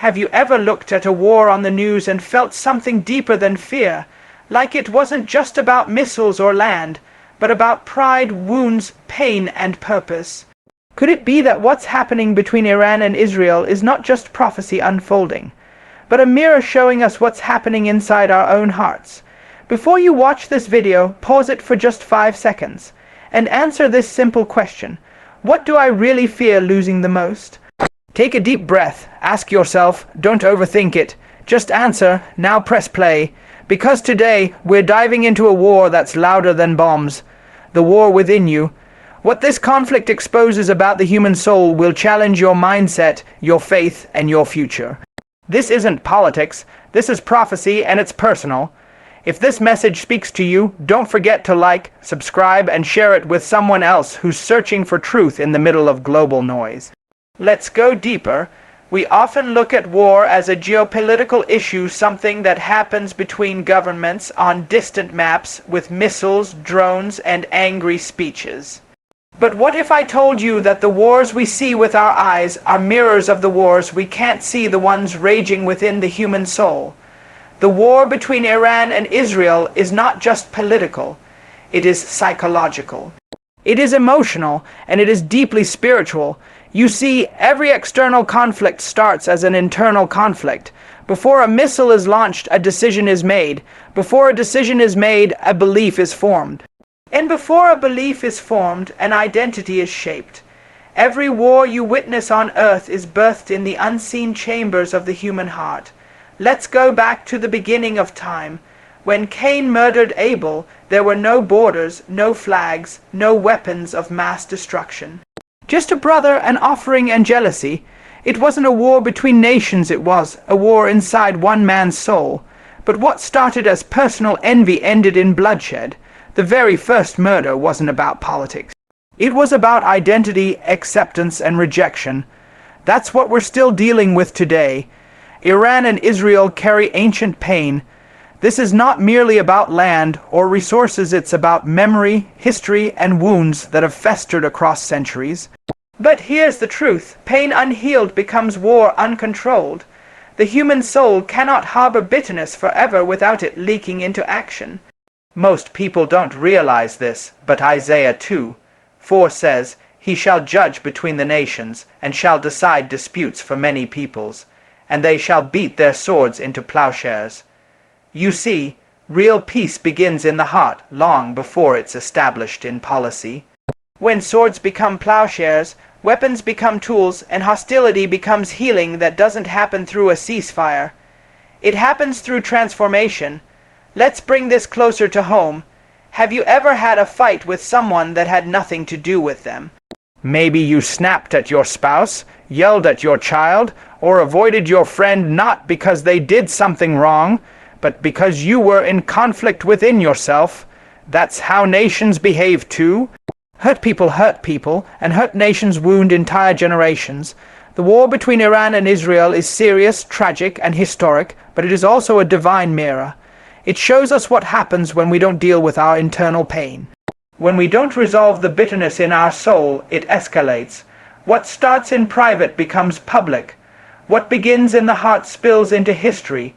Have you ever looked at a war on the news and felt something deeper than fear, like it wasn't just about missiles or land, but about pride, wounds, pain, and purpose? Could it be that what's happening between Iran and Israel is not just prophecy unfolding, but a mirror showing us what's happening inside our own hearts? Before you watch this video, pause it for just 5 seconds, and answer this simple question: what do I really fear losing the most? Take a deep breath, ask yourself, don't overthink it, just answer, now press play, because today we're diving into a war that's louder than bombs, the war within you. What this conflict exposes about the human soul will challenge your mindset, your faith, and your future. This isn't politics, this is prophecy, and it's personal. If this message speaks to you, don't forget to like, subscribe, and share it with someone else who's searching for truth in the middle of global noise. Let's go deeper. We often look at war as a geopolitical issue, something that happens between governments on distant maps with missiles, drones, and angry speeches. But what if I told you that the wars we see with our eyes are mirrors of the wars we can't see, the ones raging within the human soul? The war between Iran and Israel is not just political, it is psychological. It is emotional, and it is deeply spiritual. You see, every external conflict starts as an internal conflict. Before a missile is launched, a decision is made. Before a decision is made, a belief is formed. And before a belief is formed, an identity is shaped. Every war you witness on earth is birthed in the unseen chambers of the human heart. Let's go back to the beginning of time. When Cain murdered Abel, there were no borders, no flags, no weapons of mass destruction. Just a brother, an offering, and jealousy. It wasn't a war between nations, it was a war inside one man's soul. But what started as personal envy ended in bloodshed. The very first murder wasn't about politics. It was about identity, acceptance, and rejection. That's what we're still dealing with today. Iran and Israel carry ancient pain. This is not merely about land or resources, it's about memory, history, and wounds that have festered across centuries. But here's the truth: pain unhealed becomes war uncontrolled. The human soul cannot harbor bitterness forever without it leaking into action. Most people don't realize this, but Isaiah 2:4 says, "He shall judge between the nations, and shall decide disputes for many peoples, and they shall beat their swords into plowshares." You see, real peace begins in the heart long before it's established in policy. When swords become plowshares, weapons become tools, and hostility becomes healing that doesn't happen through a ceasefire. It happens through transformation. Let's bring this closer to home. Have you ever had a fight with someone that had nothing to do with them? Maybe you snapped at your spouse, yelled at your child, or avoided your friend not because they did something wrong, but because you were in conflict within yourself. That's how nations behave too. Hurt people, and hurt nations wound entire generations. The war between Iran and Israel is serious, tragic, and historic, but it is also a divine mirror. It shows us what happens when we don't deal with our internal pain. When we don't resolve the bitterness in our soul, it escalates. What starts in private becomes public. What begins in the heart spills into history.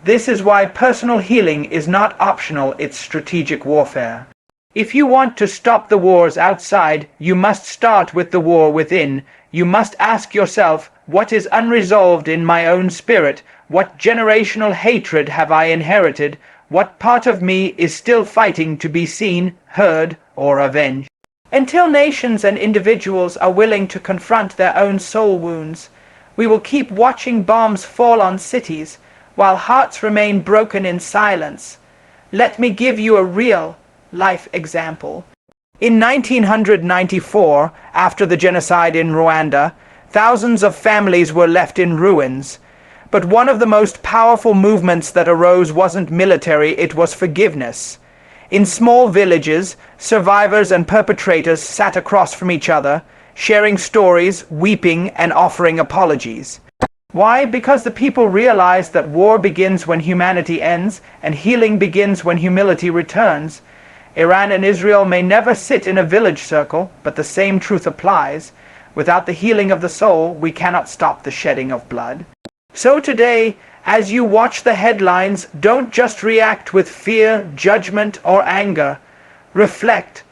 This is why personal healing is not optional, it's strategic warfare. If you want to stop the wars outside, you must start with the war within. You must ask yourself, what is unresolved in my own spirit? What generational hatred have I inherited? What part of me is still fighting to be seen, heard, or avenged? Until nations and individuals are willing to confront their own soul wounds, we will keep watching bombs fall on cities, while hearts remain broken in silence. Let me give you a real life example. In 1994, after the genocide in Rwanda, thousands of families were left in ruins. But one of the most powerful movements that arose wasn't military, it was forgiveness. In small villages, survivors and perpetrators sat across from each other, sharing stories, weeping, and offering apologies. Why? Because the people realized that war begins when humanity ends, and healing begins when humility returns. Iran and Israel may never sit in a village circle, but the same truth applies. Without the healing of the soul, we cannot stop the shedding of blood. So today, as you watch the headlines, don't just react with fear, judgment, or anger. Reflect.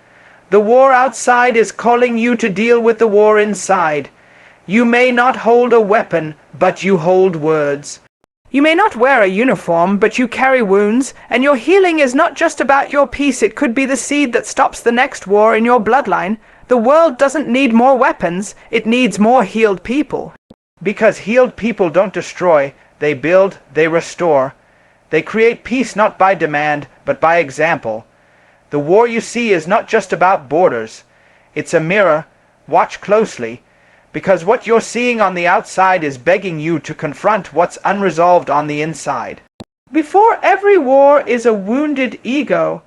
The war outside is calling you to deal with the war inside. You may not hold a weapon, but you hold words. You may not wear a uniform, but you carry wounds, and your healing is not just about your peace, it could be the seed that stops the next war in your bloodline. The world doesn't need more weapons, it needs more healed people. Because healed people don't destroy, they build, they restore. They create peace not by demand, but by example. The war you see is not just about borders. It's a mirror. Watch closely. Because what you're seeing on the outside is begging you to confront what's unresolved on the inside. Before every war is a wounded ego.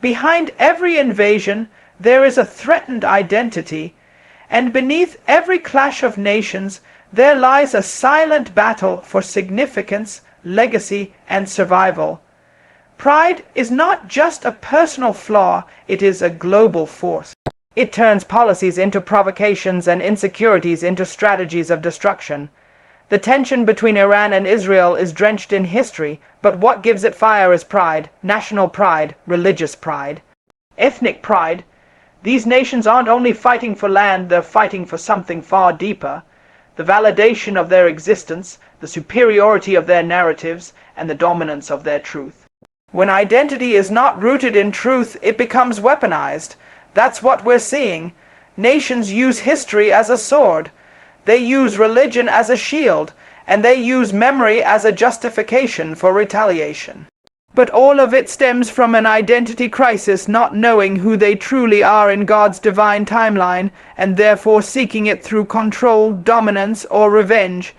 Behind every invasion, there is a threatened identity. And beneath every clash of nations, there lies a silent battle for significance, legacy, and survival. Pride is not just a personal flaw, it is a global force. It turns policies into provocations and insecurities into strategies of destruction. The tension between Iran and Israel is drenched in history, but what gives it fire is pride, national pride, religious pride, ethnic pride. These nations aren't only fighting for land, they're fighting for something far deeper. The validation of their existence, the superiority of their narratives, and the dominance of their truth. When identity is not rooted in truth, it becomes weaponized. That's what we're seeing. Nations use history as a sword. They use religion as a shield, and they use memory as a justification for retaliation. But all of it stems from an identity crisis, not knowing who they truly are in God's divine timeline, and therefore seeking it through control, dominance, or revenge.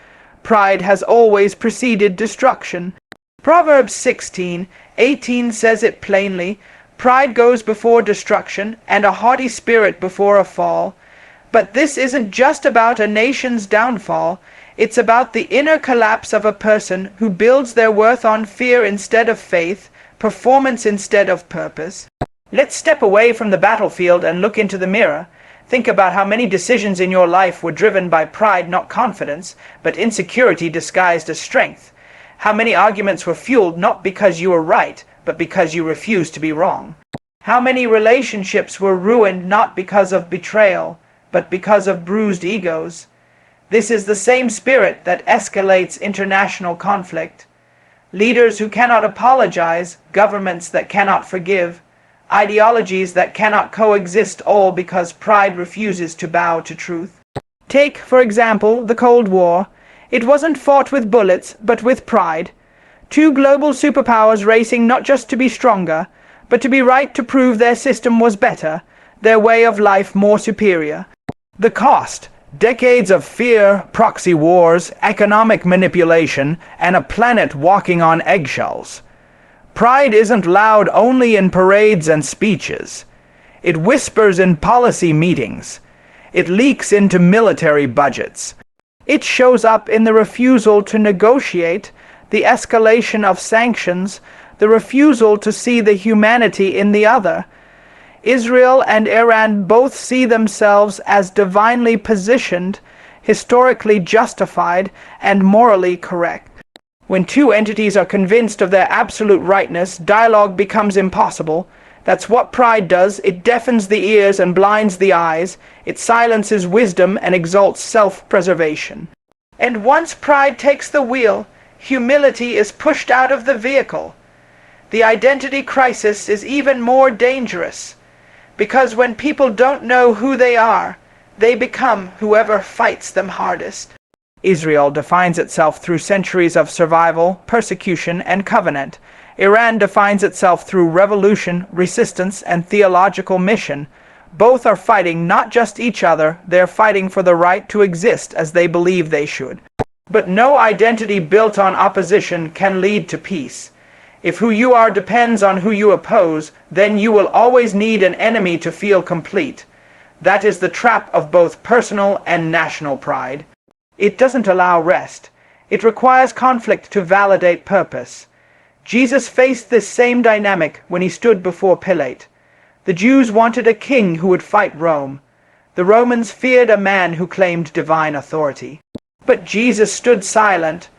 Pride has always preceded destruction. Proverbs 16:18 says it plainly. Pride goes before destruction, and a haughty spirit before a fall. But this isn't just about a nation's downfall. It's about the inner collapse of a person who builds their worth on fear instead of faith, performance instead of purpose. Let's step away from the battlefield and look into the mirror. Think about how many decisions in your life were driven by pride, not confidence, but insecurity disguised as strength. How many arguments were fueled not because you were right, but because you refused to be wrong. How many relationships were ruined not because of betrayal, but because of bruised egos. This is the same spirit that escalates international conflict. Leaders who cannot apologize, governments that cannot forgive, ideologies that cannot coexist, all because pride refuses to bow to truth. Take, for example, the Cold War. It wasn't fought with bullets, but with pride. Two global superpowers racing not just to be stronger, but to be right, to prove their system was better, their way of life more superior. The cost: decades of fear, proxy wars, economic manipulation, and a planet walking on eggshells. Pride isn't loud only in parades and speeches. It whispers in policy meetings. It leaks into military budgets. It shows up in the refusal to negotiate, the escalation of sanctions, the refusal to see the humanity in the other. Israel and Iran both see themselves as divinely positioned, historically justified, and morally correct. When two entities are convinced of their absolute rightness, dialogue becomes impossible. That's what pride does. It deafens the ears and blinds the eyes. It silences wisdom and exalts self-preservation. And once pride takes the wheel, humility is pushed out of the vehicle. The identity crisis is even more dangerous, because when people don't know who they are, they become whoever fights them hardest. Israel defines itself through centuries of survival, persecution, and covenant. Iran defines itself through revolution, resistance, and theological mission. Both are fighting not just each other, they're fighting for the right to exist as they believe they should. But no identity built on opposition can lead to peace. If who you are depends on who you oppose, then you will always need an enemy to feel complete. That is the trap of both personal and national pride. It doesn't allow rest. It requires conflict to validate purpose. Jesus faced this same dynamic when he stood before Pilate. The Jews wanted a king who would fight Rome. The Romans feared a man who claimed divine authority. But Jesus stood silent.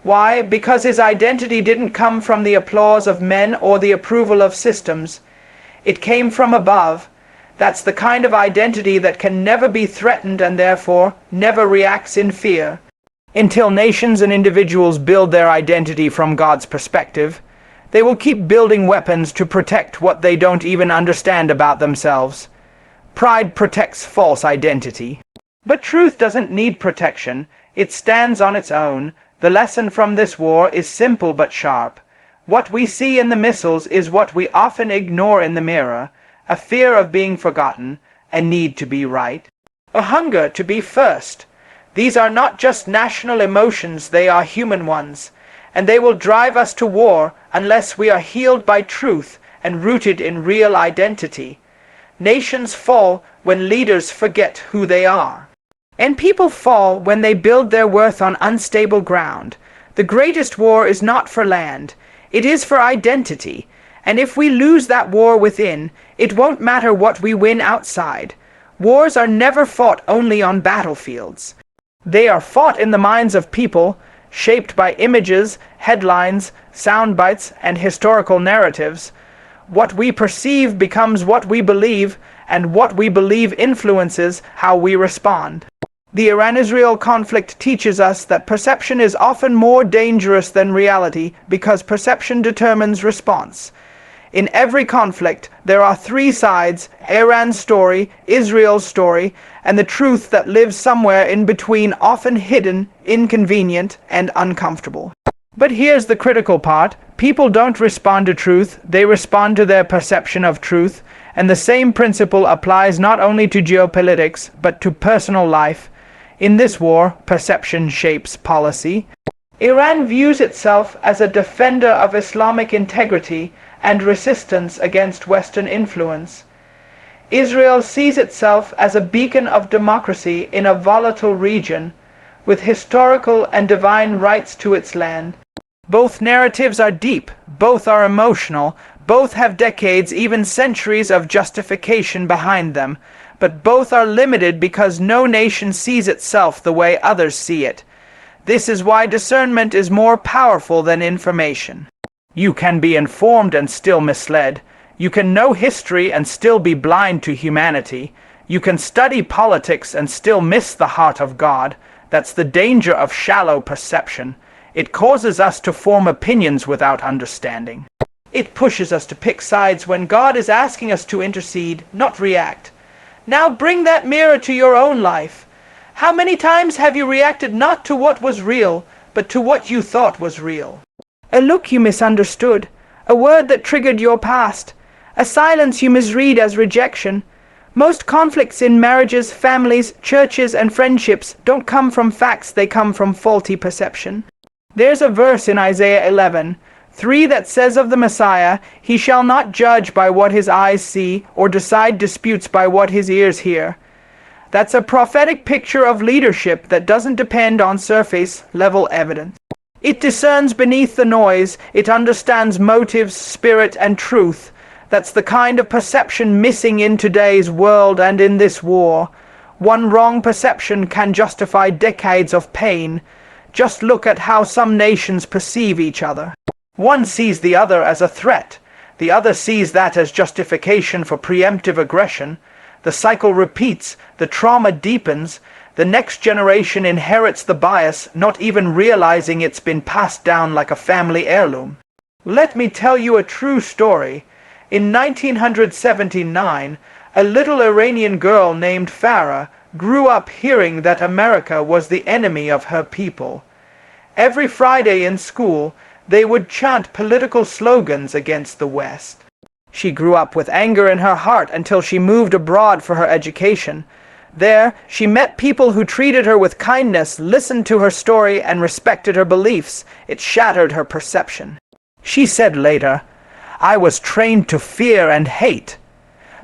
Why? Because his identity didn't come from the applause of men or the approval of systems. It came from above. That's the kind of identity that can never be threatened and therefore never reacts in fear. Until nations and individuals build their identity from God's perspective, they will keep building weapons to protect what they don't even understand about themselves. Pride protects false identity. But truth doesn't need protection. It stands on its own. The lesson from this war is simple but sharp. What we see in the missiles is what we often ignore in the mirror: a fear of being forgotten, a need to be right, a hunger to be first. These are not just national emotions, they are human ones, and they will drive us to war unless we are healed by truth and rooted in real identity. Nations fall when leaders forget who they are. And people fall when they build their worth on unstable ground. The greatest war is not for land, it is for identity. And if we lose that war within, it won't matter what we win outside. Wars are never fought only on battlefields. They are fought in the minds of people, shaped by images, headlines, sound bites, and historical narratives. What we perceive becomes what we believe, and what we believe influences how we respond. The Iran-Israel conflict teaches us that perception is often more dangerous than reality because perception determines response. In every conflict, there are three sides: Iran's story, Israel's story, and the truth that lives somewhere in between, often hidden, inconvenient, and uncomfortable. But here's the critical part. People don't respond to truth, they respond to their perception of truth, and the same principle applies not only to geopolitics, but to personal life. In this war, perception shapes policy. Iran views itself as a defender of Islamic integrity and resistance against Western influence. Israel sees itself as a beacon of democracy in a volatile region, with historical and divine rights to its land. Both narratives are deep, both are emotional, both have decades, even centuries of justification behind them, but both are limited because no nation sees itself the way others see it. This is why discernment is more powerful than information. You can be informed and still misled. You can know history and still be blind to humanity. You can study politics and still miss the heart of God. That's the danger of shallow perception. It causes us to form opinions without understanding. It pushes us to pick sides when God is asking us to intercede, not react. Now bring that mirror to your own life. How many times have you reacted not to what was real, but to what you thought was real? A look you misunderstood, a word that triggered your past, a silence you misread as rejection. Most conflicts in marriages, families, churches, and friendships don't come from facts, they come from faulty perception. There's a verse in Isaiah 11:3 that says of the Messiah, "He shall not judge by what his eyes see, or decide disputes by what his ears hear." That's a prophetic picture of leadership that doesn't depend on surface-level evidence. It discerns beneath the noise, it understands motives, spirit, and truth. That's the kind of perception missing in today's world and in this war. One wrong perception can justify decades of pain. Just look at how some nations perceive each other. One sees the other as a threat. The other sees that as justification for preemptive aggression. The cycle repeats, the trauma deepens. The next generation inherits the bias, not even realizing it's been passed down like a family heirloom. Let me tell you a true story. In 1979, a little Iranian girl named Farah grew up hearing that America was the enemy of her people. Every Friday in school, they would chant political slogans against the West. She grew up with anger in her heart until she moved abroad for her education. There, she met people who treated her with kindness, listened to her story, and respected her beliefs. It shattered her perception. She said later, "I was trained to fear and hate,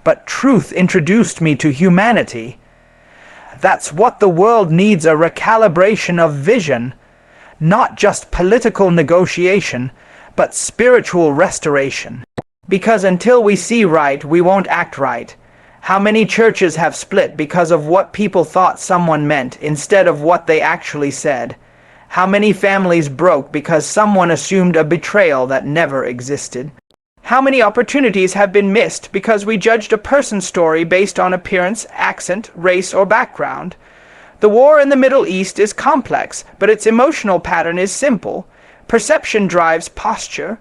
but truth introduced me to humanity." That's what the world needs, a recalibration of vision. Not just political negotiation, but spiritual restoration. Because until we see right, we won't act right. How many churches have split because of what people thought someone meant instead of what they actually said? How many families broke because someone assumed a betrayal that never existed? How many opportunities have been missed because we judged a person's story based on appearance, accent, race, or background? The war in the Middle East is complex, but its emotional pattern is simple. Perception drives posture,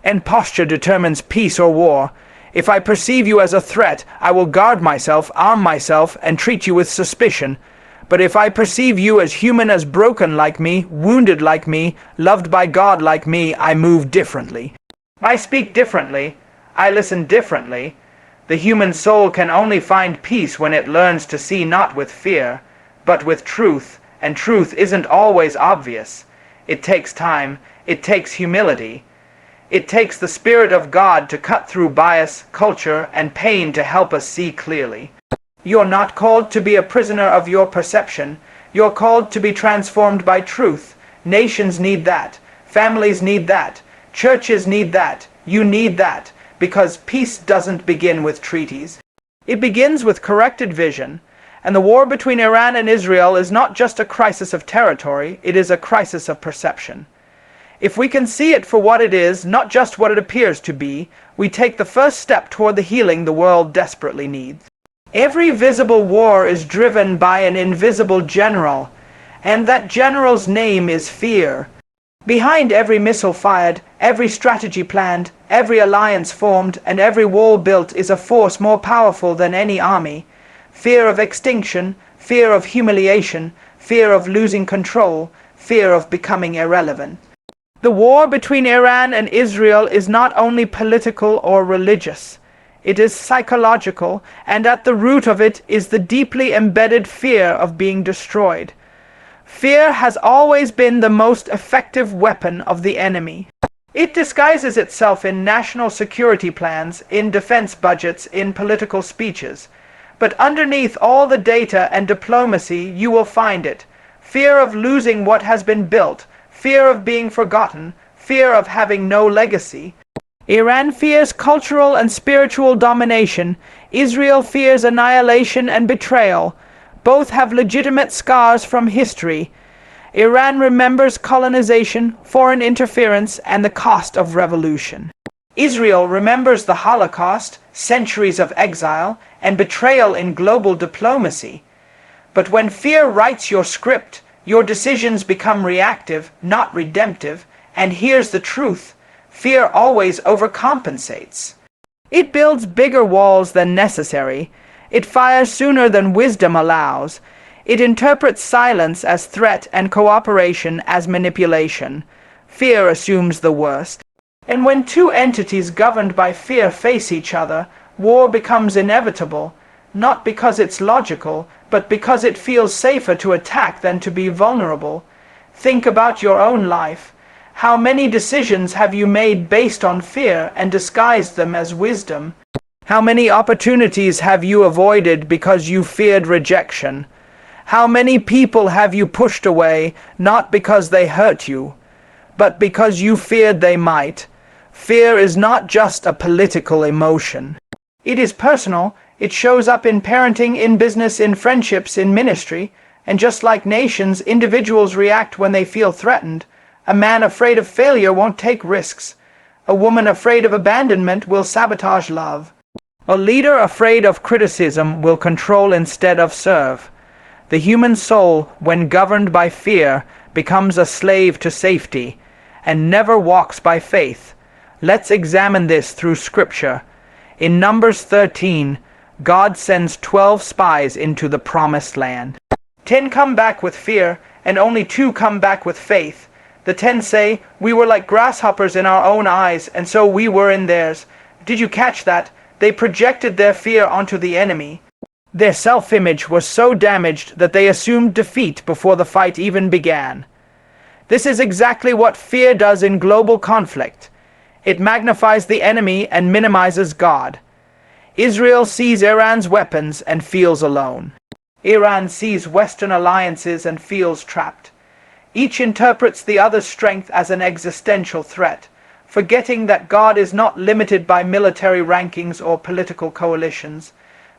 and posture determines peace or war. If I perceive you as a threat, I will guard myself, arm myself, and treat you with suspicion. But if I perceive you as human, as broken like me, wounded like me, loved by God like me, I move differently. I speak differently. I listen differently. The human soul can only find peace when it learns to see not with fear, but with truth, and truth isn't always obvious. It takes time. It takes humility. It takes the Spirit of God to cut through bias, culture, and pain to help us see clearly. You're not called to be a prisoner of your perception. You're called to be transformed by truth. Nations need that. Families need that. Churches need that. You need that. Because peace doesn't begin with treaties. It begins with corrected vision. And the war between Iran and Israel is not just a crisis of territory, it is a crisis of perception. If we can see it for what it is, not just what it appears to be, we take the first step toward the healing the world desperately needs. Every visible war is driven by an invisible general, and that general's name is fear. Behind every missile fired, every strategy planned, every alliance formed, and every wall built is a force more powerful than any army. Fear of extinction, fear of humiliation, fear of losing control, fear of becoming irrelevant. The war between Iran and Israel is not only political or religious. It is psychological, and at the root of it is the deeply embedded fear of being destroyed. Fear has always been the most effective weapon of the enemy. It disguises itself in national security plans, in defense budgets, in political speeches. But underneath all the data and diplomacy, you will find it. Fear of losing what has been built, fear of being forgotten, fear of having no legacy. Iran fears cultural and spiritual domination. Israel fears annihilation and betrayal. Both have legitimate scars from history. Iran remembers colonization, foreign interference, and the cost of revolution. Israel remembers the Holocaust, centuries of exile, and betrayal in global diplomacy. But when fear writes your script, your decisions become reactive, not redemptive, and here's the truth. Fear always overcompensates. It builds bigger walls than necessary. It fires sooner than wisdom allows. It interprets silence as threat and cooperation as manipulation. Fear assumes the worst. And when two entities governed by fear face each other, war becomes inevitable, not because it's logical, but because it feels safer to attack than to be vulnerable. Think about your own life. How many decisions have you made based on fear and disguised them as wisdom? How many opportunities have you avoided because you feared rejection? How many people have you pushed away, not because they hurt you, but because you feared they might? Fear is not just a political emotion. It is personal. It shows up in parenting, in business, in friendships, in ministry. And just like nations, individuals react when they feel threatened. A man afraid of failure won't take risks. A woman afraid of abandonment will sabotage love. A leader afraid of criticism will control instead of serve. The human soul, when governed by fear, becomes a slave to safety, and never walks by faith. Let's examine this through Scripture. In Numbers 13, God sends 12 spies into the promised land. 10 come back with fear, and only 2 come back with faith. The 10 say, "We were like grasshoppers in our own eyes, and so we were in theirs." Did you catch that? They projected their fear onto the enemy. Their self-image was so damaged that they assumed defeat before the fight even began. This is exactly what fear does in global conflict. It magnifies the enemy and minimizes God. Israel sees Iran's weapons and feels alone. Iran sees Western alliances and feels trapped. Each interprets the other's strength as an existential threat, forgetting that God is not limited by military rankings or political coalitions.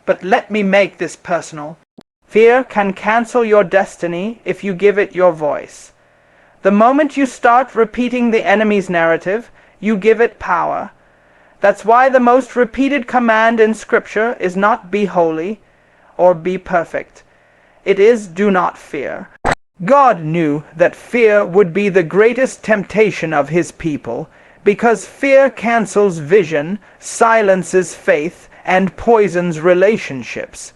But let me make this personal. Fear can cancel your destiny if you give it your voice. The moment you start repeating the enemy's narrative, you give it power. That's why the most repeated command in Scripture is not be holy or be perfect. It is do not fear. God knew that fear would be the greatest temptation of his people, because fear cancels vision, silences faith, and poisons relationships.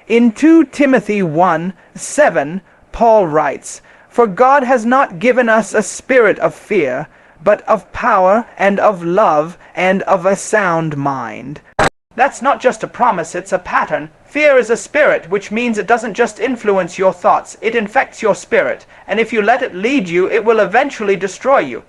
In 2 Timothy 1:7, Paul writes, "For God has not given us a spirit of fear, but of power and of love and of a sound mind." That's not just a promise, it's a pattern. Fear is a spirit, which means it doesn't just influence your thoughts, it infects your spirit, and if you let it lead you, it will eventually destroy you.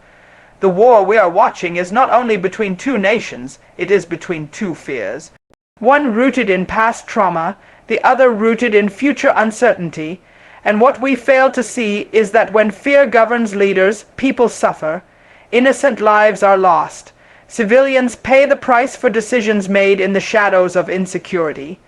The war we are watching is not only between two nations, it is between two fears. One rooted in past trauma, the other rooted in future uncertainty, and what we fail to see is that when fear governs leaders, people suffer, innocent lives are lost, civilians pay the price for decisions made in the shadows of insecurity.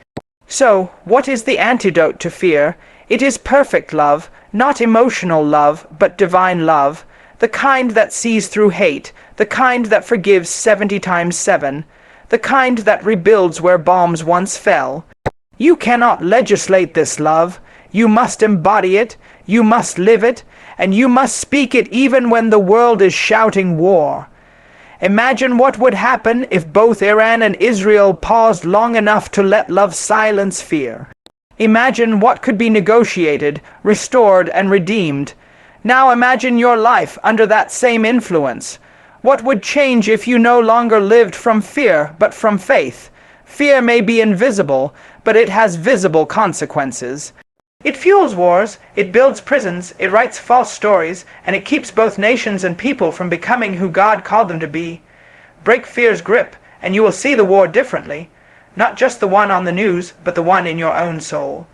So, what is the antidote to fear? It is perfect love, not emotional love, but divine love, the kind that sees through hate, the kind that forgives 70 times 7, the kind that rebuilds where bombs once fell. You cannot legislate this love. You must embody it, you must live it, and you must speak it even when the world is shouting war. Imagine what would happen if both Iran and Israel paused long enough to let love silence fear. Imagine what could be negotiated, restored, and redeemed. Now imagine your life under that same influence. What would change if you no longer lived from fear, but from faith? Fear may be invisible, but it has visible consequences. It fuels wars, it builds prisons, it writes false stories, and it keeps both nations and people from becoming who God called them to be. Break fear's grip, and you will see the war differently. Not just the one on the news, but the one in your own soul.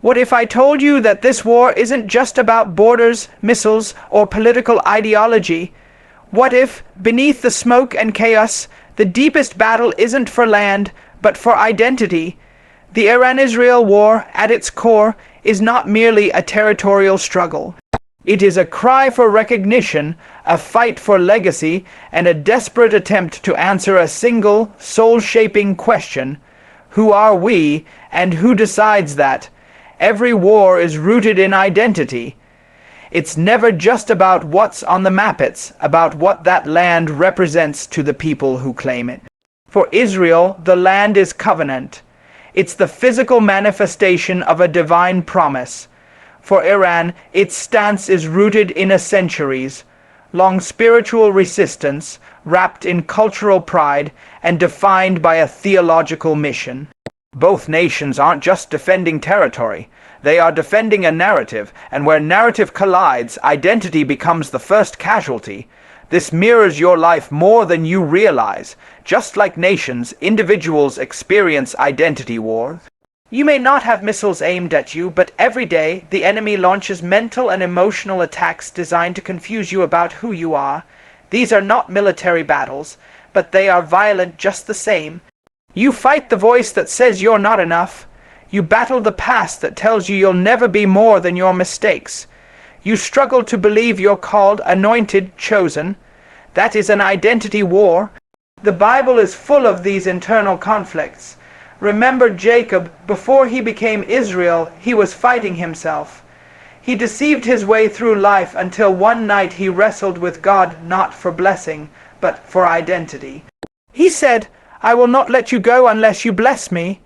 What if I told you that this war isn't just about borders, missiles, or political ideology? What if, beneath the smoke and chaos, the deepest battle isn't for land, but for identity? The Iran-Israel war, at its core, is not merely a territorial struggle. It is a cry for recognition, a fight for legacy, and a desperate attempt to answer a single, soul-shaping question: who are we, and who decides that? Every war is rooted in identity. It's never just about what's on the map, it's about what that land represents to the people who claim it. For Israel, the land is covenant. It's the physical manifestation of a divine promise. For Iran, its stance is rooted in a centuries-long spiritual resistance, wrapped in cultural pride, and defined by a theological mission. Both nations aren't just defending territory. They are defending a narrative, and where narrative collides, identity becomes the first casualty. This mirrors your life more than you realize. Just like nations, individuals experience identity war. You may not have missiles aimed at you, but every day the enemy launches mental and emotional attacks designed to confuse you about who you are. These are not military battles, but they are violent just the same. You fight the voice that says you're not enough. You battle the past that tells you you'll never be more than your mistakes. You struggle to believe you're called, anointed, chosen. That is an identity war. The Bible is full of these internal conflicts. Remember Jacob, before he became Israel, he was fighting himself. He deceived his way through life until one night he wrestled with God not for blessing, but for identity. He said, "I will not let you go unless you bless me."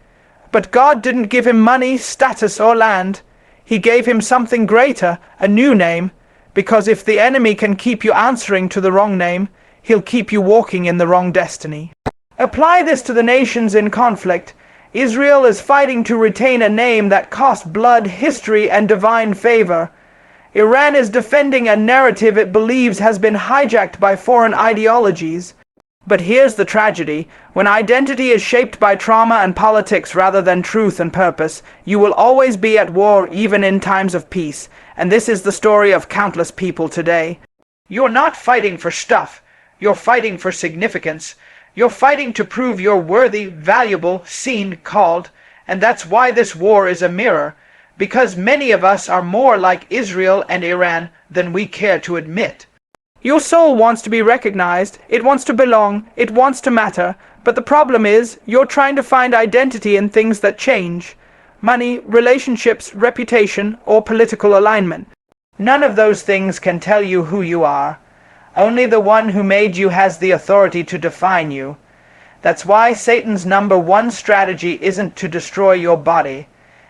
But God didn't give him money, status, or land. He gave him something greater, a new name, because if the enemy can keep you answering to the wrong name, he'll keep you walking in the wrong destiny. Apply this to the nations in conflict. Israel is fighting to retain a name that cost blood, history, and divine favor. Iran is defending a narrative it believes has been hijacked by foreign ideologies. But here's the tragedy. When identity is shaped by trauma and politics rather than truth and purpose, you will always be at war even in times of peace. And this is the story of countless people today. You're not fighting for stuff. You're fighting for significance. You're fighting to prove you're worthy, valuable, seen, called. And that's why this war is a mirror. because many of us are more like Israel and Iran than we care to admit. Your soul wants to be recognized, it wants to belong, it wants to matter, but the problem is, you're trying to find identity in things that change. Money, relationships, reputation, or political alignment. None of those things can tell you who you are. Only the one who made you has the authority to define you. That's why Satan's number one strategy isn't to destroy your body.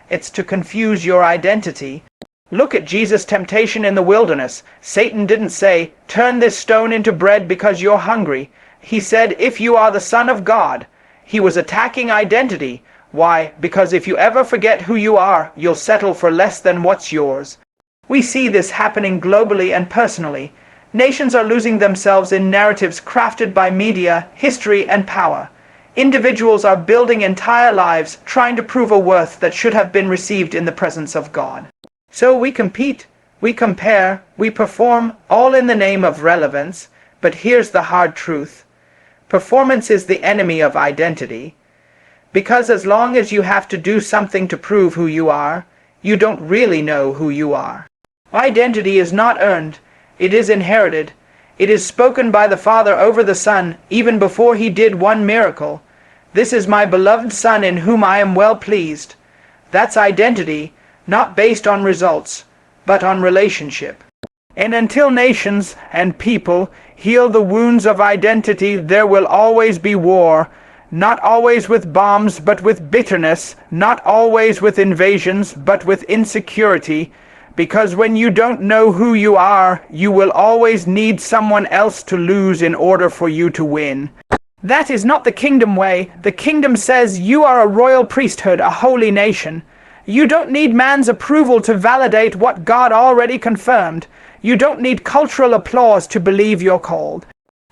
It's to confuse your identity. Look at Jesus' temptation in the wilderness. Satan didn't say, "Turn this stone into bread because you're hungry." He said, "If you are the Son of God." He was attacking identity. Why? Because if you ever forget who you are, you'll settle for less than what's yours. We see this happening globally and personally. Nations are losing themselves in narratives crafted by media, history, and power. Individuals are building entire lives trying to prove a worth that should have been received in the presence of God. So we compete, we compare, we perform, all in the name of relevance. But here's the hard truth. Performance is the enemy of identity. Because as long as you have to do something to prove who you are, you don't really know who you are. Identity is not earned, it is inherited. It is spoken by the Father over the Son, even before he did one miracle. "This is my beloved Son in whom I am well pleased." That's identity, not based on results, but on relationship. And until nations and people heal the wounds of identity, there will always be war. Not always with bombs, but with bitterness. Not always with invasions, but with insecurity. Because when you don't know who you are, you will always need someone else to lose in order for you to win. That is not the kingdom way. The kingdom says you are a royal priesthood, a holy nation. You don't need man's approval to validate what God already confirmed. You don't need cultural applause to believe you're called.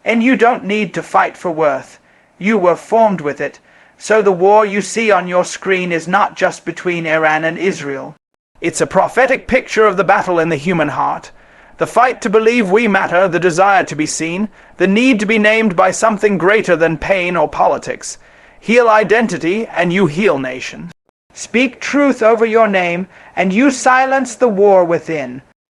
And you don't need to fight for worth. You were formed with it. So the war you see on your screen is not just between Iran and Israel. It's a prophetic picture of the battle in the human heart. The fight to believe we matter, the desire to be seen, the need to be named by something greater than pain or politics. Heal identity, and you heal nations. Speak truth over your name, and you silence the war within.